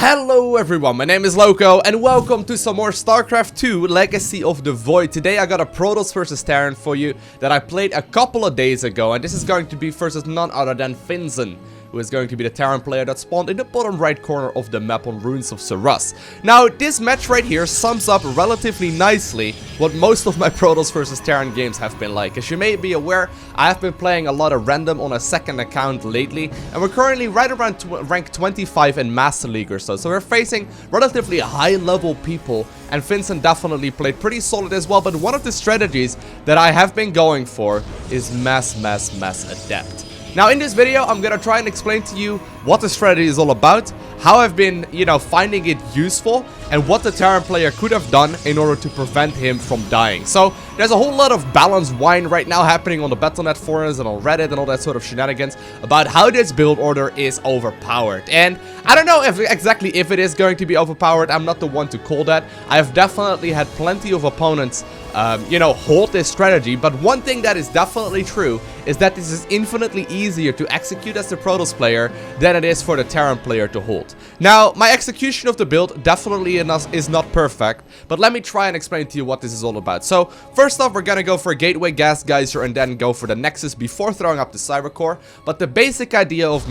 Hello everyone, my name is Lowko and welcome to some more StarCraft 2 Legacy of the Void. Today I got a Protoss versus Terran for you that I played a couple of days ago, and this is going to be versus none other than Vincent, who is going to be the Terran player that spawned in the bottom right corner of the map on Ruins of Saras. Now, this match right here sums up relatively nicely what most of my Protoss versus Terran games have been like. As you may be aware, I have been playing a lot of random on a second account lately, and we're currently right around rank 25 in Master League or so. So we're facing relatively high level people, and Vincent definitely played pretty solid as well. But one of the strategies that I have been going for is mass Adept. Now in this video, I'm gonna try and explain to you what the strategy is all about, how I've been, finding it useful, and what the Terran player could have done in order to prevent him from dying. So there's a whole lot of balanced wine right now happening on the Battle.net forums and on Reddit and all that sort of shenanigans about how this build order is overpowered. And I don't know exactly if it is going to be overpowered. I'm not the one to call that. I have definitely had plenty of opponents hold this strategy, but one thing that is definitely true is that this is infinitely easier to execute as the Protoss player than it is for the Terran player to hold. Now, my execution of the build definitely is not perfect, but let me try and explain to you what this is all about. So, first off, we're gonna go for a Gateway Gas Geyser and then go for the Nexus before throwing up the Cyber Core, but the basic idea of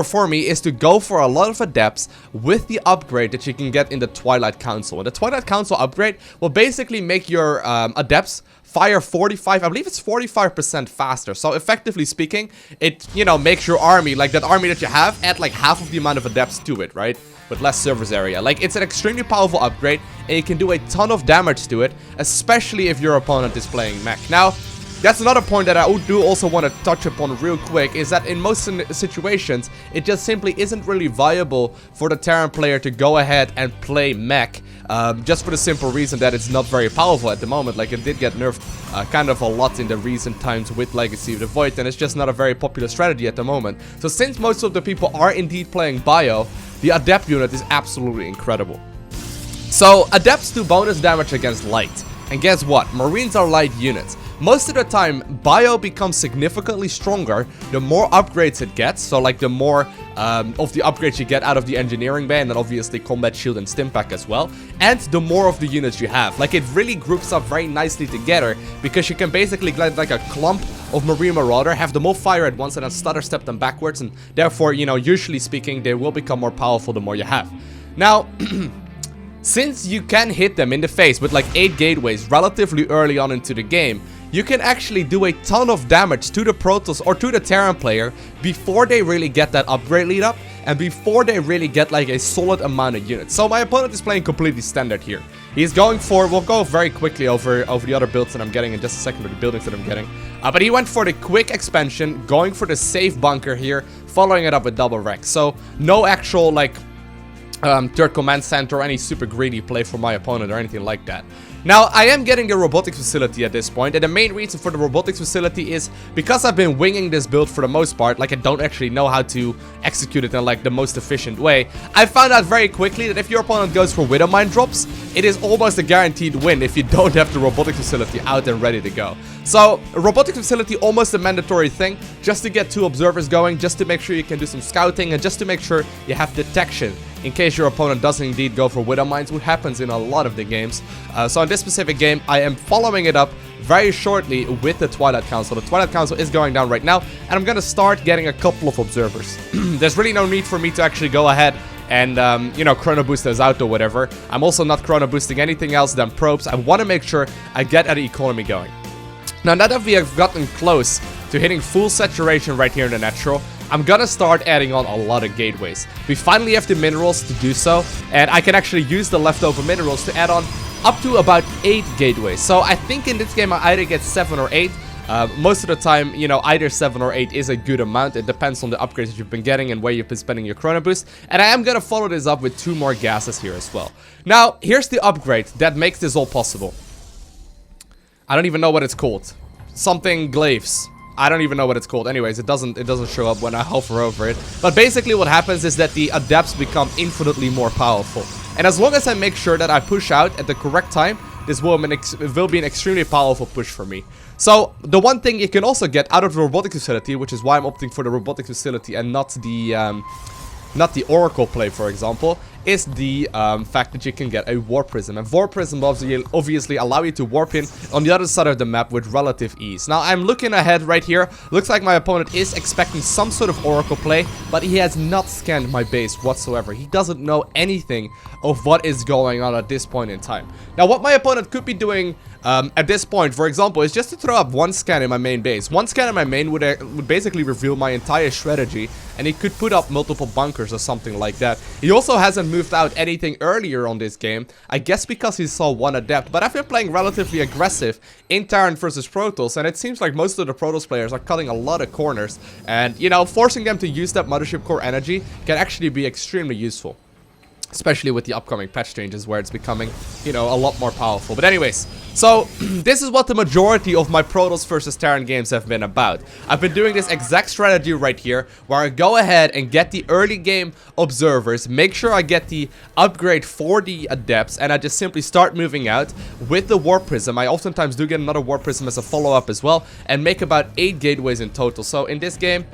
for me, is to go for a lot of Adepts with the upgrade that you can get in the Twilight Council. And the Twilight Council upgrade will basically make your Adepts fire 45, I believe it's 45% faster. So effectively speaking, it, makes your army, like that army that you have, add like half of the amount of Adepts to it, right? With less surface area. Like, it's an extremely powerful upgrade, and you can do a ton of damage to it, especially if your opponent is playing mech. Now, that's another point that I do also want to touch upon real quick, is that in most situations, it just simply isn't really viable for the Terran player to go ahead and play mech, just for the simple reason that it's not very powerful at the moment. Like, it did get nerfed kind of a lot in the recent times with Legacy of the Void, and it's just not a very popular strategy at the moment. So since most of the people are indeed playing Bio, the Adept unit is absolutely incredible. So, Adepts do bonus damage against light. And guess what? Marines are light units. Most of the time, Bio becomes significantly stronger the more upgrades it gets. So, like, the more of the upgrades you get out of the Engineering Bay, and then obviously Combat Shield and Stim Pack as well. And the more of the units you have. Like, it really groups up very nicely together, because you can basically get like a clump of Marine Marauder, have them all fire at once, and then stutter step them backwards. And therefore, usually speaking, they will become more powerful the more you have. Now, since you can hit them in the face with like 8 gateways relatively early on into the game, you can actually do a ton of damage to the Protoss or to the Terran player before they really get that upgrade lead up, and before they really get like a solid amount of units. So my opponent is playing completely standard here. He's going for, we'll go very quickly over the other builds that I'm getting in just a second, with the buildings that I'm getting. But he went for the quick expansion, going for the safe bunker here, following it up with double wreck. So no actual like third command center or any super greedy play for my opponent or anything like that. Now, I am getting the robotics facility at this point, and the main reason for the robotics facility is because I've been winging this build for the most part. Like, I don't actually know how to execute it in like the most efficient way. I found out very quickly that if your opponent goes for Widow Mine drops, it is almost a guaranteed win if you don't have the robotics facility out and ready to go. So, robotics facility almost a mandatory thing, just to get 2 observers going, just to make sure you can do some scouting, and just to make sure you have detection in case your opponent doesn't indeed go for Widow Mines, which happens in a lot of the games. So in this specific game, I am following it up very shortly with the Twilight Council. The Twilight Council is going down right now, and I'm gonna start getting a couple of observers. There's really no need for me to actually go ahead and, chrono boost those out or whatever. I'm also not chrono boosting anything else than probes. I want to make sure I get an economy going. Now that we have gotten close to hitting full saturation right here in the natural, I'm gonna start adding on a lot of gateways. We finally have the minerals to do so, and I can actually use the leftover minerals to add on up to about 8 gateways. So I think in this game I either get 7 or 8. Most of the time, either 7 or 8 is a good amount. It depends on the upgrades that you've been getting and where you've been spending your chrono boost. And I am gonna follow this up with 2 more gases here as well. Now, here's the upgrade that makes this all possible. I don't even know what it's called. Something glaives. I don't even know what it's called. Anyways, it doesn't show up when I hover over it. But basically what happens is that the Adepts become infinitely more powerful. And as long as I make sure that I push out at the correct time, this will be an extremely powerful push for me. So, the one thing you can also get out of the robotics facility, which is why I'm opting for the robotics facility and not the not the Oracle play, for example, is the fact that you can get a Warp Prism. And Warp Prism obviously allow you to warp in on the other side of the map with relative ease. Now, I'm looking ahead right here. Looks like my opponent is expecting some sort of Oracle play, but he has not scanned my base whatsoever. He doesn't know anything of what is going on at this point in time. Now, what my opponent could be doing at this point, for example, is just to throw up one scan in my main base. One scan in my main would basically reveal my entire strategy, and he could put up multiple bunkers or something like that. He also hasn't moved out anything earlier on this game, I guess because he saw one Adept, but I've been playing relatively aggressive in Terran versus Protoss, and it seems like most of the Protoss players are cutting a lot of corners, and, you know, forcing them to use that Mothership Core energy can actually be extremely useful. Especially with the upcoming patch changes where it's becoming, you know, a lot more powerful. But anyways, so this is what the majority of my Protoss versus Terran games have been about. I've been doing this exact strategy right here, where I go ahead and get the early game observers, make sure I get the upgrade for the Adepts, and I just simply start moving out with the Warp Prism. I oftentimes do get another Warp Prism as a follow-up as well, and make about 8 gateways in total. So in this game,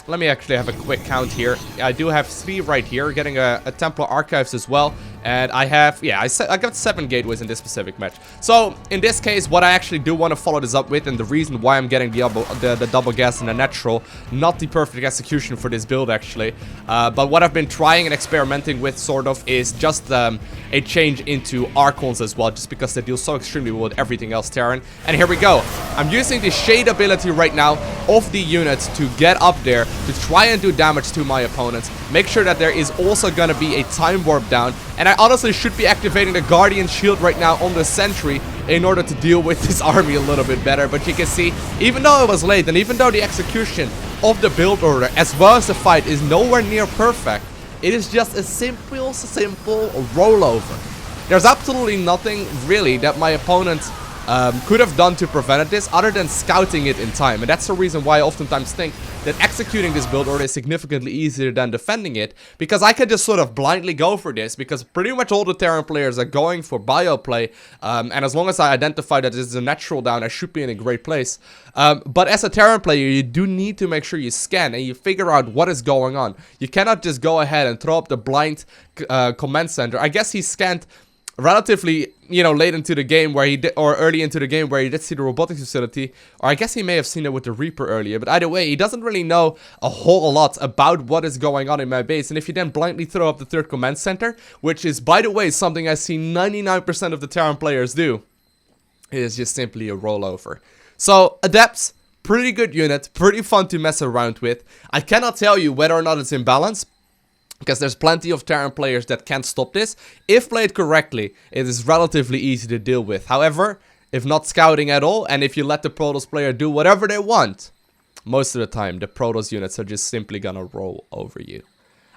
let me actually have a quick count here. I do have 3 right here, getting a Templar Archives as well. And I have, yeah, I got 7 gateways in this specific match. So, in this case, what I actually do want to follow this up with, and the reason why I'm getting the double gas and the natural, not the perfect execution for this build, actually. But what I've been trying and experimenting with, sort of, is just a change into Archons as well, just because they deal so extremely well with everything else Terran. And here we go. I'm using the Shade ability right now of the units to get up there, to try and do damage to my opponents. Make sure that there is also going to be a time warp down. And I honestly should be activating the Guardian Shield right now on the Sentry in order to deal with this army a little bit better. But you can see, even though it was late, and even though the execution of the build order, as well as the fight, is nowhere near perfect, it is just a simple rollover. There's absolutely nothing, really, that my opponent could have done to prevent this other than scouting it in time. And that's the reason why I oftentimes think that executing this build order is significantly easier than defending it, because I can just sort of blindly go for this, because pretty much all the Terran players are going for bio play, and as long as I identify that this is a natural down, I should be in a great place. But as a Terran player, you do need to make sure you scan and you figure out what is going on. You cannot just go ahead and throw up the blind command center. I guess he scanned relatively, you know, late into the game where he did, or early into the game where he did see the robotics facility, or I guess he may have seen it with the Reaper earlier, but either way, he doesn't really know a whole lot about what is going on in my base. And if you then blindly throw up the 3rd command center, which is, by the way, something I see 99% of the Terran players do, it is just simply a rollover. So, Adepts, pretty good unit, pretty fun to mess around with. I cannot tell you whether or not it's imbalanced, because there's plenty of Terran players that can't stop this. If played correctly, it is relatively easy to deal with. However, if not scouting at all, and if you let the Protoss player do whatever they want, most of the time, the Protoss units are just simply gonna roll over you.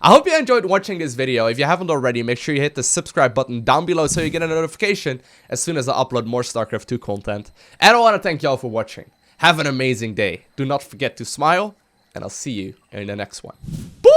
I hope you enjoyed watching this video. If you haven't already, make sure you hit the subscribe button down below so you get a notification as soon as I upload more StarCraft 2 content. And I want to thank y'all for watching. Have an amazing day. Do not forget to smile, and I'll see you in the next one. Bye!